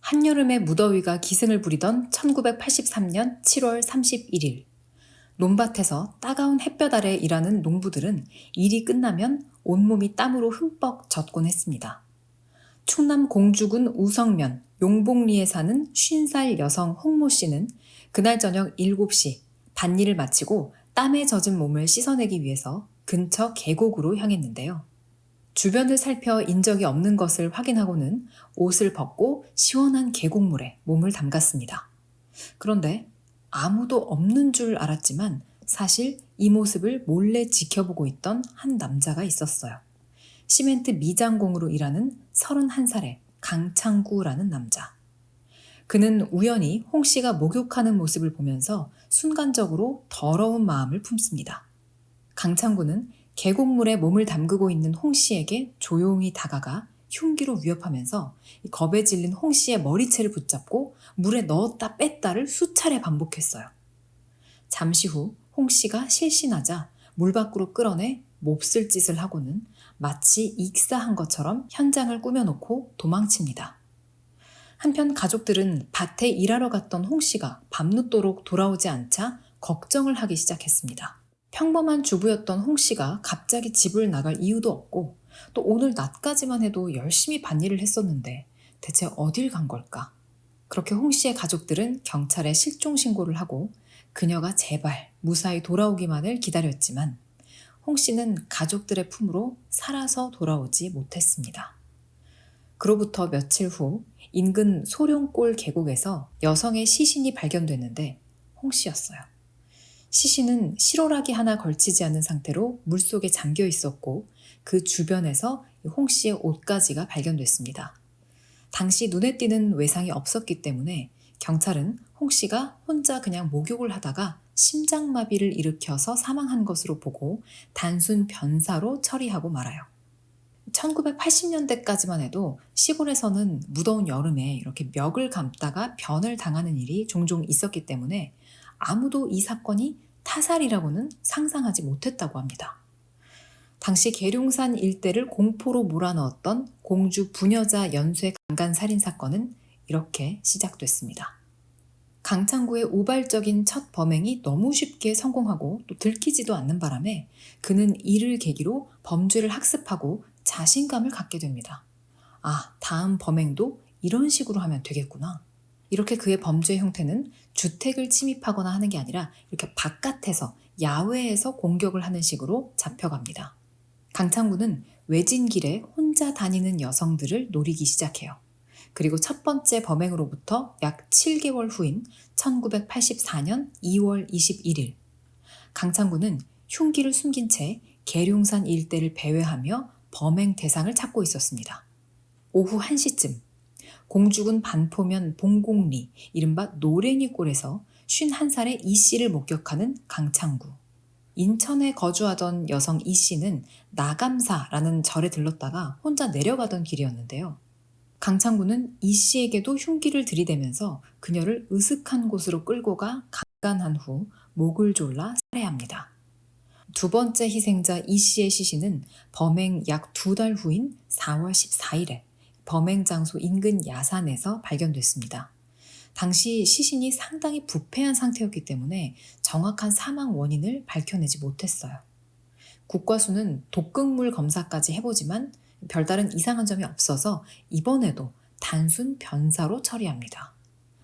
한여름의 무더위가 기승을 부리던 1983년 7월 31일, 논밭에서 따가운 햇볕 아래 일하는 농부들은 일이 끝나면 온몸이 땀으로 흠뻑 젖곤 했습니다. 충남 공주군 우성면 용복리에 사는 50살 여성 홍모 씨는 그날 저녁 7시 밭일을 마치고 땀에 젖은 몸을 씻어내기 위해서 근처 계곡으로 향했는데요. 주변을 살펴 인적이 없는 것을 확인하고는 옷을 벗고 시원한 계곡물에 몸을 담갔습니다. 그런데 아무도 없는 줄 알았지만 사실 이 모습을 몰래 지켜보고 있던 한 남자가 있었어요. 시멘트 미장공으로 일하는 31살의 강창구라는 남자. 그는 우연히 홍 씨가 목욕하는 모습을 보면서 순간적으로 더러운 마음을 품습니다. 강창구는 계곡물에 몸을 담그고 있는 홍 씨에게 조용히 다가가 흉기로 위협하면서 겁에 질린 홍 씨의 머리채를 붙잡고 물에 넣었다 뺐다를 수차례 반복했어요. 잠시 후 홍 씨가 실신하자 물 밖으로 끌어내 몹쓸 짓을 하고는 마치 익사한 것처럼 현장을 꾸며놓고 도망칩니다. 한편 가족들은 밭에 일하러 갔던 홍 씨가 밤늦도록 돌아오지 않자 걱정을 하기 시작했습니다. 평범한 주부였던 홍 씨가 갑자기 집을 나갈 이유도 없고 또 오늘 낮까지만 해도 열심히 밭일을 했었는데 대체 어딜 간 걸까? 그렇게 홍 씨의 가족들은 경찰에 실종 신고를 하고 그녀가 제발 무사히 돌아오기만을 기다렸지만 홍 씨는 가족들의 품으로 살아서 돌아오지 못했습니다. 그로부터 며칠 후 인근 소룡골 계곡에서 여성의 시신이 발견됐는데 홍 씨였어요. 시신은 실오라기 하나 걸치지 않은 상태로 물속에 잠겨 있었고 그 주변에서 홍 씨의 옷가지가 발견됐습니다. 당시 눈에 띄는 외상이 없었기 때문에 경찰은 홍 씨가 혼자 그냥 목욕을 하다가 심장마비를 일으켜서 사망한 것으로 보고 단순 변사로 처리하고 말아요. 1980년대까지만 해도 시골에서는 무더운 여름에 이렇게 멱을 감다가 변을 당하는 일이 종종 있었기 때문에 아무도 이 사건이 타살이라고는 상상하지 못했다고 합니다. 당시 계룡산 일대를 공포로 몰아넣었던 공주 부녀자 연쇄 강간 살인 사건은 이렇게 시작됐습니다. 강창구의 우발적인 첫 범행이 너무 쉽게 성공하고 또 들키지도 않는 바람에 그는 이를 계기로 범죄를 학습하고 자신감을 갖게 됩니다. 아, 다음 범행도 이런 식으로 하면 되겠구나. 이렇게 그의 범죄 형태는 주택을 침입하거나 하는 게 아니라 이렇게 바깥에서 야외에서 공격을 하는 식으로 잡혀갑니다. 강창구는 외진 길에 혼자 다니는 여성들을 노리기 시작해요. 그리고 첫 번째 범행으로부터 약 7개월 후인 1984년 2월 21일 강창구는 흉기를 숨긴 채 계룡산 일대를 배회하며 범행 대상을 찾고 있었습니다. 오후 1시쯤 공주군 반포면 봉곡리 이른바 노랭이골에서 51살의 이 씨를 목격하는 강창구. 인천에 거주하던 여성 이 씨는 나감사라는 절에 들렀다가 혼자 내려가던 길이었는데요. 강창구는 이 씨에게도 흉기를 들이대면서 그녀를 으슥한 곳으로 끌고 가 강간한 후 목을 졸라 살해합니다. 두 번째 희생자 이 씨의 시신은 범행 약 2달 후인 4월 14일에 범행 장소 인근 야산에서 발견됐습니다. 당시 시신이 상당히 부패한 상태였기 때문에 정확한 사망 원인을 밝혀내지 못했어요. 국과수는 독극물 검사까지 해보지만 별다른 이상한 점이 없어서 이번에도 단순 변사로 처리합니다.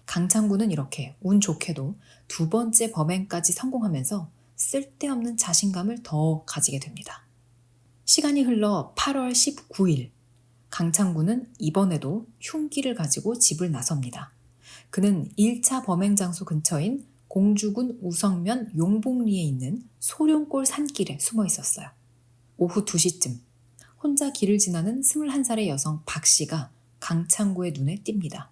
강창구는 이렇게 운 좋게도 두 번째 범행까지 성공하면서 쓸데없는 자신감을 더 가지게 됩니다. 시간이 흘러 8월 19일, 강창구는 이번에도 흉기를 가지고 집을 나섭니다. 그는 1차 범행 장소 근처인 공주군 우성면 용복리에 있는 소룡골 산길에 숨어 있었어요. 오후 2시쯤 혼자 길을 지나는 21살의 여성 박 씨가 강창구의 눈에 띕니다.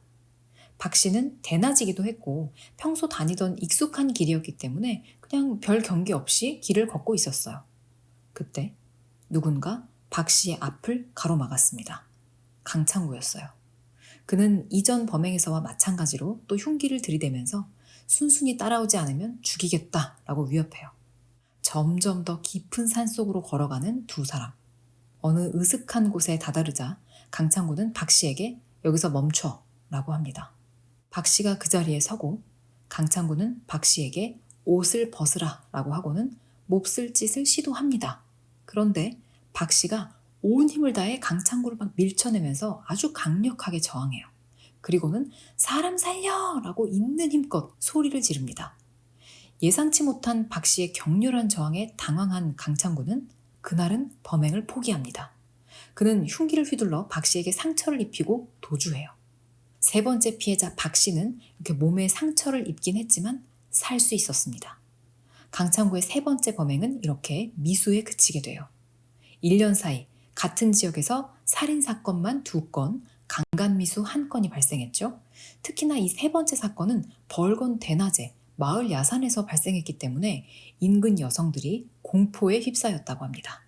박 씨는 대낮이기도 했고 평소 다니던 익숙한 길이었기 때문에 그냥 별 경계 없이 길을 걷고 있었어요. 그때 누군가 박 씨의 앞을 가로막았습니다. 강창구였어요. 그는 이전 범행에서와 마찬가지로 또 흉기를 들이대면서 순순히 따라오지 않으면 죽이겠다라고 위협해요. 점점 더 깊은 산속으로 걸어가는 두 사람. 어느 으슥한 곳에 다다르자 강창구는 박 씨에게 여기서 멈춰 라고 합니다. 박 씨가 그 자리에 서고 강창구는 박 씨에게 옷을 벗으라 라고 하고는 몹쓸 짓을 시도합니다. 그런데 박 씨가 온 힘을 다해 강창구를 막 밀쳐내면서 아주 강력하게 저항해요. 그리고는 사람 살려! 라고 있는 힘껏 소리를 지릅니다. 예상치 못한 박 씨의 격렬한 저항에 당황한 강창구는 그날은 범행을 포기합니다. 그는 흉기를 휘둘러 박 씨에게 상처를 입히고 도주해요. 세 번째 피해자 박 씨는 이렇게 몸에 상처를 입긴 했지만 살 수 있었습니다. 강창구의 세 번째 범행은 이렇게 미수에 그치게 돼요. 1년 사이 같은 지역에서 살인사건만 2건, 강간미수 1건이 발생했죠. 특히나 이 세 번째 사건은 벌건 대낮에 마을 야산에서 발생했기 때문에 인근 여성들이 공포에 휩싸였다고 합니다.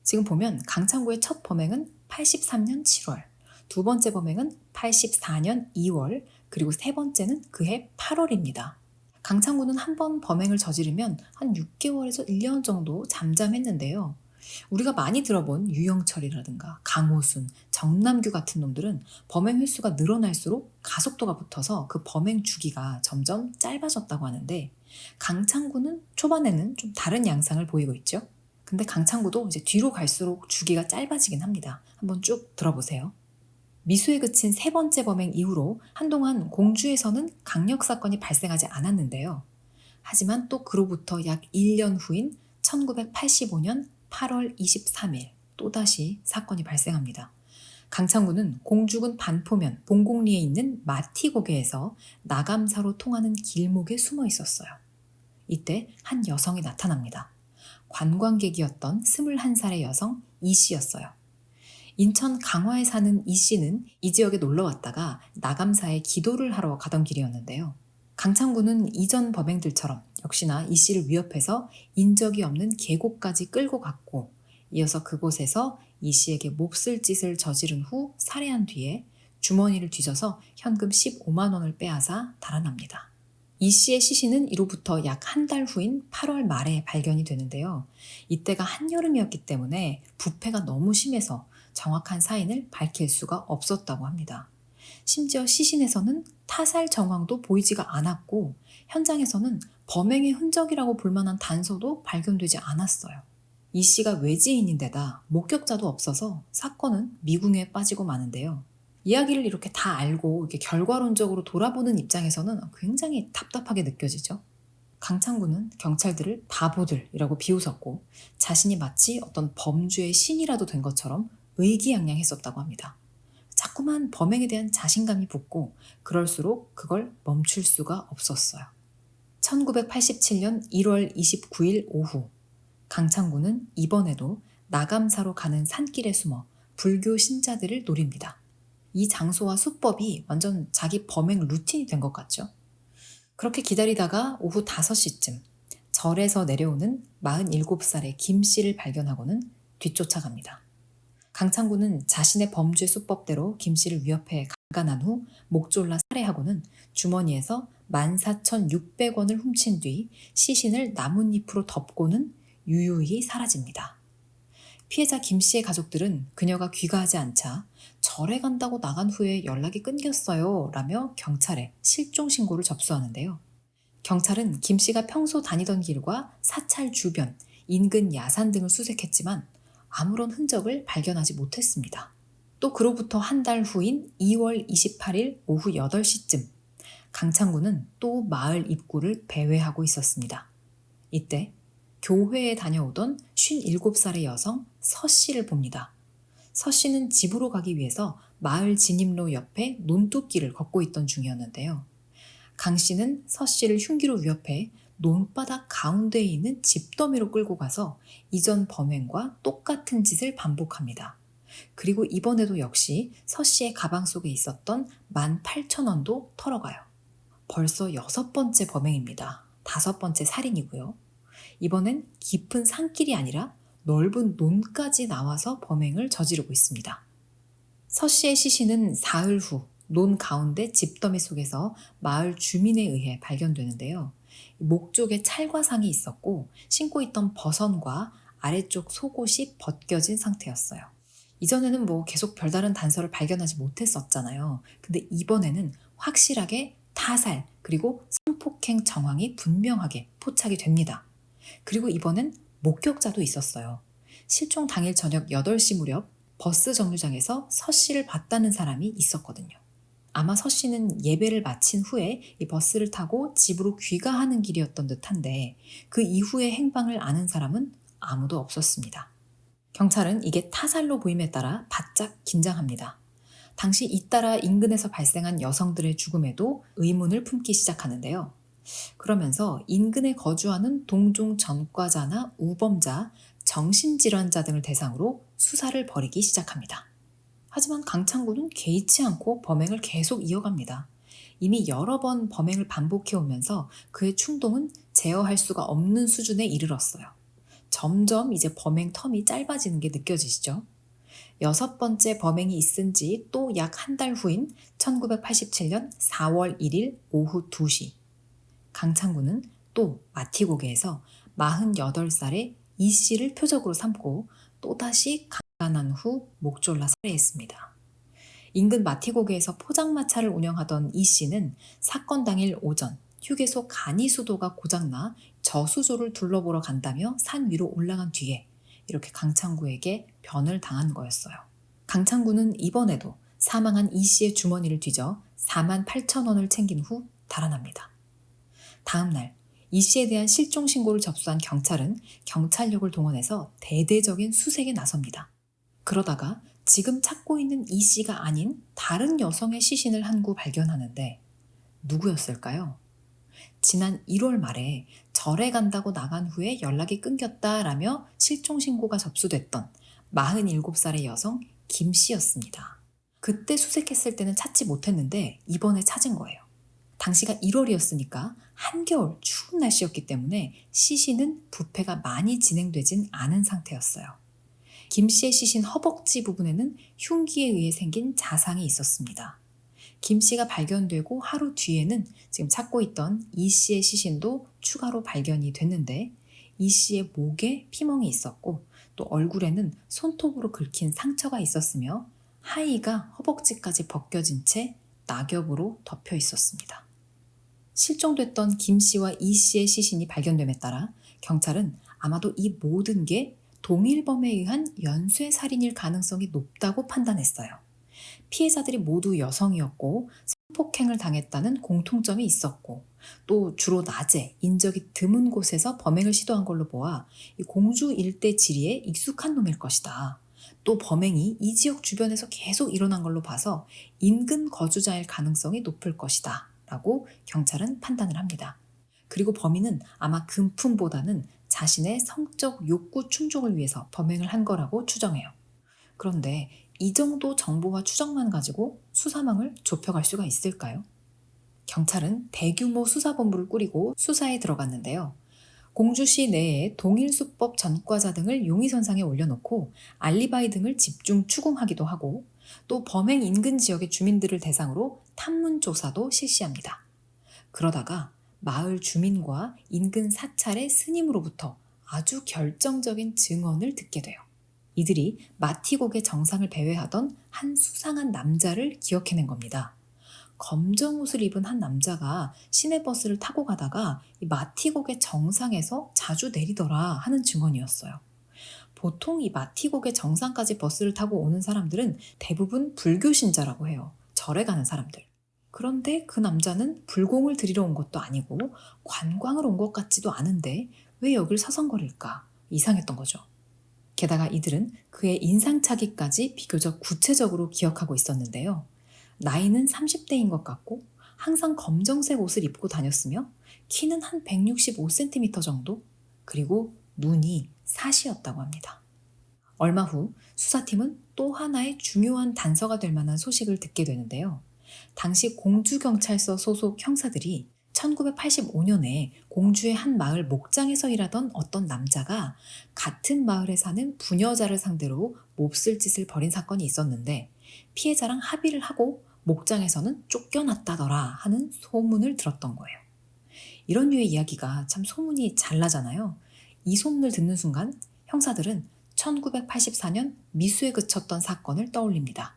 지금 보면 강창구의 첫 범행은 83년 7월, 두 번째 범행은 84년 2월, 그리고 세 번째는 그해 8월입니다. 강창구는 한 번 범행을 저지르면 한 6개월에서 1년 정도 잠잠했는데요. 우리가 많이 들어본 유영철이라든가 강호순, 정남규 같은 놈들은 범행 횟수가 늘어날수록 가속도가 붙어서 그 범행 주기가 점점 짧아졌다고 하는데 강창구는 초반에는 좀 다른 양상을 보이고 있죠. 근데 강창구도 이제 뒤로 갈수록 주기가 짧아지긴 합니다. 한번 쭉 들어보세요. 미수에 그친 세 번째 범행 이후로 한동안 공주에서는 강력사건이 발생하지 않았는데요. 하지만 또 그로부터 약 1년 후인 1985년 8월 23일 또다시 사건이 발생합니다. 강창구는 공주군 반포면 봉곡리에 있는 마티고개에서 나감사로 통하는 길목에 숨어 있었어요. 이때 한 여성이 나타납니다. 관광객이었던 21살의 여성 이 씨였어요. 인천 강화에 사는 이 씨는 이 지역에 놀러 왔다가 나감사에 기도를 하러 가던 길이었는데요. 강창구는 이전 범행들처럼 역시나 이 씨를 위협해서 인적이 없는 계곡까지 끌고 갔고 이어서 그곳에서 이 씨에게 몹쓸 짓을 저지른 후 살해한 뒤에 주머니를 뒤져서 현금 15만 원을 빼앗아 달아납니다. 이 씨의 시신은 이로부터 약 한 달 후인 8월 말에 발견이 되는데요. 이때가 한여름이었기 때문에 부패가 너무 심해서 정확한 사인을 밝힐 수가 없었다고 합니다. 심지어 시신에서는 타살 정황도 보이지가 않았고 현장에서는 범행의 흔적이라고 볼 만한 단서도 발견되지 않았어요. 이 씨가 외지인인데다 목격자도 없어서 사건은 미궁에 빠지고 마는데요. 이야기를 이렇게 다 알고 이렇게 결과론적으로 돌아보는 입장에서는 굉장히 답답하게 느껴지죠. 강창구는 경찰들을 바보들이라고 비웃었고 자신이 마치 어떤 범죄의 신이라도 된 것처럼 의기양양했었다고 합니다. 자꾸만 범행에 대한 자신감이 붙고 그럴수록 그걸 멈출 수가 없었어요. 1987년 1월 29일 오후 강창구는 이번에도 나감사로 가는 산길에 숨어 불교 신자들을 노립니다. 이 장소와 수법이 완전 자기 범행 루틴이 된 것 같죠. 그렇게 기다리다가 오후 5시쯤 절에서 내려오는 47살의 김 씨를 발견하고는 뒤쫓아갑니다. 강창구는 자신의 범죄 수법대로 김 씨를 위협해 강간한 후 목 졸라 살해하고는 주머니에서 14,600원을 훔친 뒤 시신을 나뭇잎으로 덮고는 유유히 사라집니다. 피해자 김 씨의 가족들은 그녀가 귀가하지 않자 절에 간다고 나간 후에 연락이 끊겼어요 라며 경찰에 실종 신고를 접수하는데요. 경찰은 김 씨가 평소 다니던 길과 사찰 주변, 인근 야산 등을 수색했지만 아무런 흔적을 발견하지 못했습니다. 또 그로부터 한 달 후인 2월 28일 오후 8시쯤 강창구는 또 마을 입구를 배회하고 있었습니다. 이때 교회에 다녀오던 57살의 여성 서 씨를 봅니다. 서 씨는 집으로 가기 위해서 마을 진입로 옆에 논뚝길을 걷고 있던 중이었는데요. 강 씨는 서 씨를 흉기로 위협해 논바닥 가운데에 있는 집더미로 끌고 가서 이전 범행과 똑같은 짓을 반복합니다. 그리고 이번에도 역시 서 씨의 가방 속에 있었던 18,000원도 털어가요. 벌써 6번째 범행입니다. 5번째 살인이고요. 이번엔 깊은 산길이 아니라 넓은 논까지 나와서 범행을 저지르고 있습니다. 서 씨의 시신은 사흘 후 논 가운데 집더미 속에서 마을 주민에 의해 발견되는데요. 목 쪽에 찰과상이 있었고 신고 있던 버선과 아래쪽 속옷이 벗겨진 상태였어요. 이전에는 뭐 계속 별다른 단서를 발견하지 못했었잖아요. 근데 이번에는 확실하게 타살 그리고 성폭행 정황이 분명하게 포착이 됩니다. 그리고 이번엔 목격자도 있었어요. 실종 당일 저녁 8시 무렵 버스 정류장에서 서 씨를 봤다는 사람이 있었거든요. 아마 서 씨는 예배를 마친 후에 이 버스를 타고 집으로 귀가하는 길이었던 듯한데 그 이후의 행방을 아는 사람은 아무도 없었습니다. 경찰은 이게 타살로 보임에 따라 바짝 긴장합니다. 당시 잇따라 인근에서 발생한 여성들의 죽음에도 의문을 품기 시작하는데요. 그러면서 인근에 거주하는 동종 전과자나 우범자, 정신질환자 등을 대상으로 수사를 벌이기 시작합니다. 하지만 강창구는 개의치 않고 범행을 계속 이어갑니다. 이미 여러 번 범행을 반복해오면서 그의 충동은 제어할 수가 없는 수준에 이르렀어요. 점점 이제 범행 텀이 짧아지는 게 느껴지시죠? 6번째 범행이 있은 지 또 약 한 달 후인 1987년 4월 1일 오후 2시. 강창구는 또 마티고개에서 48살의 이 씨를 표적으로 삼고 또다시 강간한 후 목졸라 살해했습니다. 인근 마티고개에서 포장마차를 운영하던 이 씨는 사건 당일 오전 휴게소 간이수도가 고장나 저수조를 둘러보러 간다며 산 위로 올라간 뒤에 이렇게 강창구에게 변을 당한 거였어요. 강창구는 이번에도 사망한 이 씨의 주머니를 뒤져 48,000원을 챙긴 후 달아납니다. 다음 날 이 씨에 대한 실종 신고를 접수한 경찰은 경찰력을 동원해서 대대적인 수색에 나섭니다. 그러다가 지금 찾고 있는 이 씨가 아닌 다른 여성의 시신을 한 구 발견하는데 누구였을까요? 지난 1월 말에 절에 간다고 나간 후에 연락이 끊겼다라며 실종 신고가 접수됐던 47살의 여성 김 씨였습니다. 그때 수색했을 때는 찾지 못했는데 이번에 찾은 거예요. 당시가 1월이었으니까 한겨울 추운 날씨였기 때문에 시신은 부패가 많이 진행되진 않은 상태였어요. 김 씨의 시신 허벅지 부분에는 흉기에 의해 생긴 자상이 있었습니다. 김 씨가 발견되고 하루 뒤에는 지금 찾고 있던 이 씨의 시신도 추가로 발견이 됐는데 이 씨의 목에 피멍이 있었고 또 얼굴에는 손톱으로 긁힌 상처가 있었으며 하의가 허벅지까지 벗겨진 채 낙엽으로 덮여 있었습니다. 실종됐던 김 씨와 이 씨의 시신이 발견됨에 따라 경찰은 아마도 이 모든 게 동일범에 의한 연쇄살인일 가능성이 높다고 판단했어요. 피해자들이 모두 여성이었고 성폭행을 당했다는 공통점이 있었고 또 주로 낮에 인적이 드문 곳에서 범행을 시도한 걸로 보아 이 공주 일대 지리에 익숙한 놈일 것이다. 또 범행이 이 지역 주변에서 계속 일어난 걸로 봐서 인근 거주자일 가능성이 높을 것이다 라고 경찰은 판단을 합니다. 그리고 범인은 아마 금품보다는 자신의 성적 욕구 충족을 위해서 범행을 한 거라고 추정해요. 그런데 이 정도 정보와 추정만 가지고 수사망을 좁혀갈 수가 있을까요? 경찰은 대규모 수사본부를 꾸리고 수사에 들어갔는데요. 공주시 내에 동일수법 전과자 등을 용의선상에 올려놓고 알리바이 등을 집중 추궁하기도 하고 또 범행 인근 지역의 주민들을 대상으로 탐문 조사도 실시합니다. 그러다가 마을 주민과 인근 사찰의 스님으로부터 아주 결정적인 증언을 듣게 돼요. 이들이 마티곡의 정상을 배회하던 한 수상한 남자를 기억해낸 겁니다. 검정 옷을 입은 한 남자가 시내버스를 타고 가다가 이 마티곡의 정상에서 자주 내리더라 하는 증언이었어요. 보통 이 마티곡의 정상까지 버스를 타고 오는 사람들은 대부분 불교 신자라고 해요. 절에 가는 사람들. 그런데 그 남자는 불공을 들이러 온 것도 아니고 관광을 온 것 같지도 않은데 왜 여길 서성거릴까? 이상했던 거죠. 게다가 이들은 그의 인상착의까지 비교적 구체적으로 기억하고 있었는데요. 나이는 30대인 것 같고 항상 검정색 옷을 입고 다녔으며 키는 한 165cm 정도, 그리고 눈이 사시였다고 합니다. 얼마 후 수사팀은 또 하나의 중요한 단서가 될 만한 소식을 듣게 되는데요. 당시 공주경찰서 소속 형사들이 1985년에 공주의 한 마을 목장에서 일하던 어떤 남자가 같은 마을에 사는 부녀자를 상대로 몹쓸 짓을 벌인 사건이 있었는데 피해자랑 합의를 하고 목장에서는 쫓겨났다더라 하는 소문을 들었던 거예요. 이런 류의 이야기가 참 소문이 잘 나잖아요. 이 소문을 듣는 순간 형사들은 1984년 미수에 그쳤던 사건을 떠올립니다.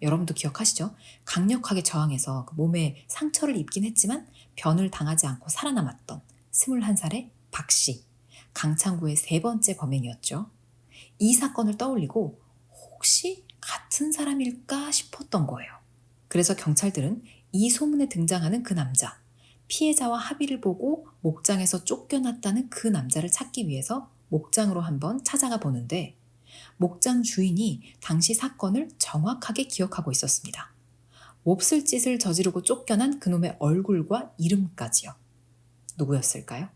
여러분도 기억하시죠? 강력하게 저항해서 그 몸에 상처를 입긴 했지만 변을 당하지 않고 살아남았던 21살의 박 씨, 강창구의 세 번째 범행이었죠. 이 사건을 떠올리고 혹시 같은 사람일까 싶었던 거예요. 그래서 경찰들은 이 소문에 등장하는 그 남자, 피해자와 합의를 보고 목장에서 쫓겨났다는 그 남자를 찾기 위해서 목장으로 한번 찾아가 보는데 목장 주인이 당시 사건을 정확하게 기억하고 있었습니다. 몹쓸 짓을 저지르고 쫓겨난 그놈의 얼굴과 이름까지요. 누구였을까요?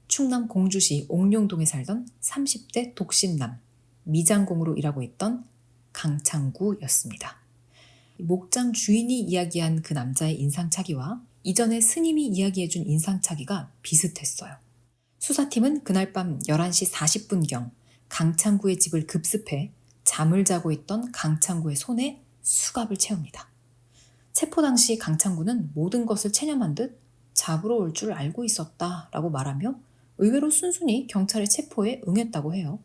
충남 공주시 옥룡동에 살던 30대 독신남, 미장공으로 일하고 있던 강창구였습니다. 목장 주인이 이야기한 그 남자의 인상착의와 이전에 스님이 이야기해준 인상착의가 비슷했어요. 수사팀은 그날 밤 11시 40분경 강창구의 집을 급습해 잠을 자고 있던 강창구의 손에 수갑을 채웁니다. 체포 당시 강창구는 모든 것을 체념한 듯 잡으러 올 줄 알고 있었다라고 말하며 의외로 순순히 경찰의 체포에 응했다고 해요.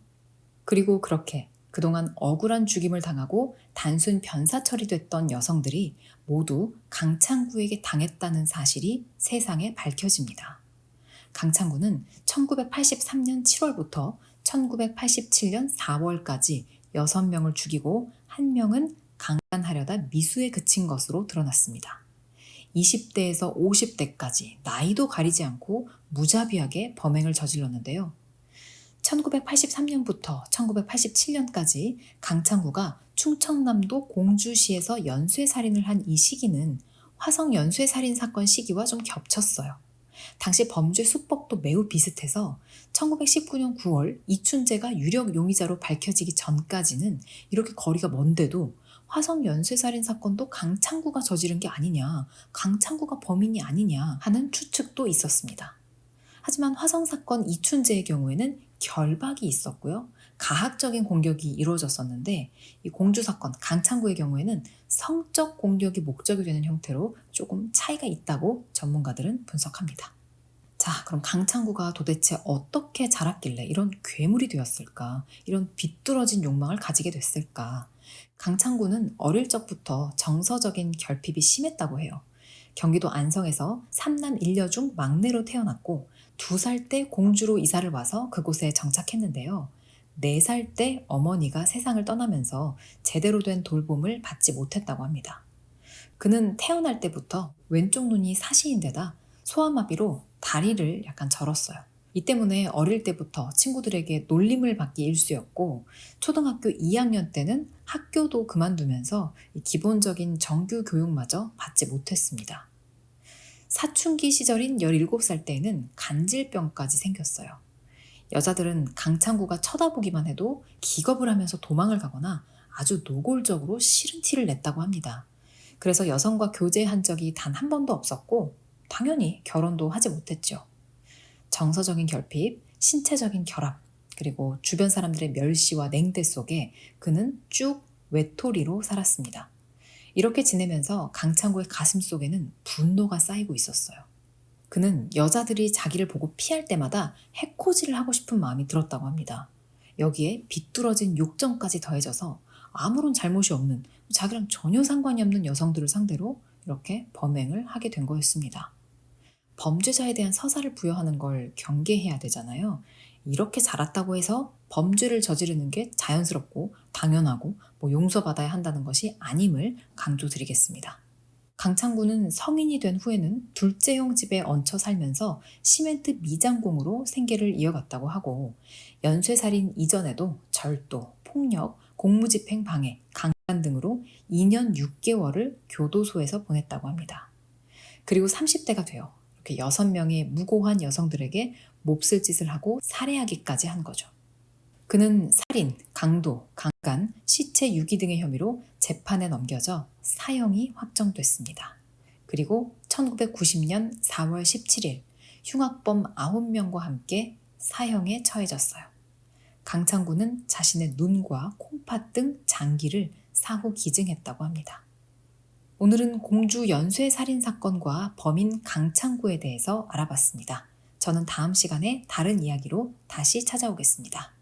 그리고 그렇게 그동안 억울한 죽임을 당하고 단순 변사 처리됐던 여성들이 모두 강창구에게 당했다는 사실이 세상에 밝혀집니다. 강창구는 1983년 7월부터 1987년 4월까지 6명을 죽이고 1명은 강간하려다 미수에 그친 것으로 드러났습니다. 20대에서 50대까지 나이도 가리지 않고 무자비하게 범행을 저질렀는데요. 1983년부터 1987년까지 강창구가 충청남도 공주시에서 연쇄살인을 한 이 시기는 화성 연쇄살인 사건 시기와 좀 겹쳤어요. 당시 범죄 수법도 매우 비슷해서 1919년 9월 이춘재가 유력 용의자로 밝혀지기 전까지는 이렇게 거리가 먼데도 화성 연쇄살인 사건도 강창구가 저지른 게 아니냐, 강창구가 범인이 아니냐 하는 추측도 있었습니다. 하지만 화성 사건 이춘재의 경우에는 결박이 있었고요. 가학적인 공격이 이루어졌었는데 이 공주 사건 강창구의 경우에는 성적 공격이 목적이 되는 형태로 조금 차이가 있다고 전문가들은 분석합니다. 자, 그럼 강창구가 도대체 어떻게 자랐길래 이런 괴물이 되었을까? 이런 비뚤어진 욕망을 가지게 됐을까? 강창구는 어릴 적부터 정서적인 결핍이 심했다고 해요. 경기도 안성에서 3남 1녀 중 막내로 태어났고 2살 때 공주로 이사를 와서 그곳에 정착했는데요. 4살 때 어머니가 세상을 떠나면서 제대로 된 돌봄을 받지 못했다고 합니다. 그는 태어날 때부터 왼쪽 눈이 사시인데다 소아마비로 다리를 약간 절었어요. 이 때문에 어릴 때부터 친구들에게 놀림을 받기 일쑤였고 초등학교 2학년 때는 학교도 그만두면서 기본적인 정규 교육마저 받지 못했습니다. 사춘기 시절인 17살 때에는 간질병까지 생겼어요. 여자들은 강창구가 쳐다보기만 해도 기겁을 하면서 도망을 가거나 아주 노골적으로 싫은 티를 냈다고 합니다. 그래서 여성과 교제한 적이 단 한 번도 없었고 당연히 결혼도 하지 못했죠. 정서적인 결핍, 신체적인 결합, 그리고 주변 사람들의 멸시와 냉대 속에 그는 쭉 외톨이로 살았습니다. 이렇게 지내면서 강창구의 가슴 속에는 분노가 쌓이고 있었어요. 그는 여자들이 자기를 보고 피할 때마다 해코지를 하고 싶은 마음이 들었다고 합니다. 여기에 비뚤어진 욕정까지 더해져서 아무런 잘못이 없는 자기랑 전혀 상관이 없는 여성들을 상대로 이렇게 범행을 하게 된 거였습니다. 범죄자에 대한 서사를 부여하는 걸 경계해야 되잖아요. 이렇게 자랐다고 해서 범죄를 저지르는 게 자연스럽고 당연하고 용서받아야 한다는 것이 아님을 강조드리겠습니다. 강창구는 성인이 된 후에는 둘째형 집에 얹혀 살면서 시멘트 미장공으로 생계를 이어갔다고 하고 연쇄살인 이전에도 절도, 폭력, 공무집행 방해, 강간 등으로 2년 6개월을 교도소에서 보냈다고 합니다. 그리고 30대가 되어 이렇게 6명의 무고한 여성들에게 몹쓸 짓을 하고 살해하기까지 한 거죠. 그는 살인, 강도, 강간, 시체 유기 등의 혐의로 재판에 넘겨져 사형이 확정됐습니다. 그리고 1990년 4월 17일 흉악범 9명과 함께 사형에 처해졌어요. 강창구는 자신의 눈과 콩팥 등 장기를 사후 기증했다고 합니다. 오늘은 공주 연쇄 살인 사건과 범인 강창구에 대해서 알아봤습니다. 저는 다음 시간에 다른 이야기로 다시 찾아오겠습니다.